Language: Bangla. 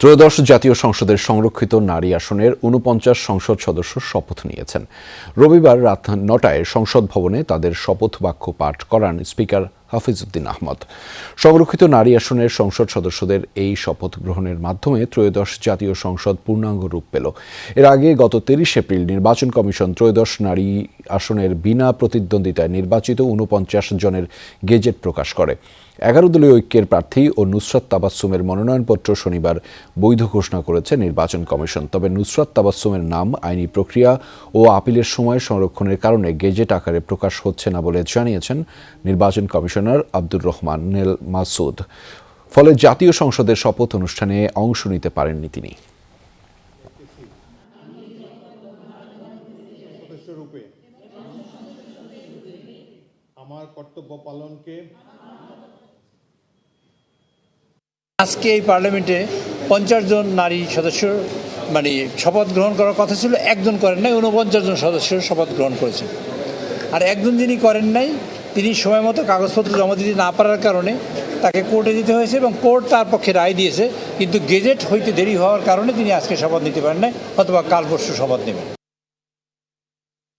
ত্রয়োদশ জাতীয় সংসদের সংরক্ষিত নারী আসনের ৪৯ সংসদ সদস্য শপথ নিয়েছেন। রবিবার রাত ৯টায় সংসদ ভবনে তাদের শপথ বাক্য পাঠ করান স্পিকার হাফিজউদ্দিন আহমদ। সংরক্ষিত নারী আসনের সংসদ সদস্যদের এই শপথ গ্রহণের মাধ্যমে ত্রয়োদশ জাতীয় সংসদ পূর্ণাঙ্গ রূপ পেল। এর আগে গত ৩০ এপ্রিল নির্বাচন কমিশন ত্রয়োদশ নারী আসনের বিনা প্রতিদ্বন্দ্বিতায় নির্বাচিত ৪৯ জনের গেজেট প্রকাশ করে। ১১ দলীয় ঐক্যের প্রার্থী ও নুসরাত তাবাসসুমের মনোনয়নপত্র শনিবার বৈধ ঘোষণা করেছে নির্বাচন কমিশন। তবে নুসরাত তাবাসসুমের নাম আইনি প্রক্রিয়া ও আপিলের সময় সংরক্ষণের কারণে গেজেট আকারে প্রকাশ হচ্ছে না বলে জানিয়েছেন নির্বাচন কমিশনার আব্দুর রহমান নেল মাসুদ। ফলে জাতীয় সংসদের শপথ অনুষ্ঠানে অংশ নিতে পারেননি তিনি। আমার কর্তব্য পালনকে আজকে এই পার্লামেন্টে ৫০ জন নারী সদস্য শপথ গ্রহণ করার কথা ছিল, একজন করেন নাই, ৪৯ জন সদস্য শপথ গ্রহণ করেছেন। আর একজন যিনি করেন নাই তিনি সময় মতো কাগজপত্র জমা দিতে না পারার কারণে তাকে কোর্টে যেতে হয়েছে এবং কোর্ট তার পক্ষে রায় দিয়েছে, কিন্তু গেজেট হইতে দেরি হওয়ার কারণে তিনি আজকে শপথ নিতে পারেন নাই, অথবা কাল পরশু শপথ নেবেন।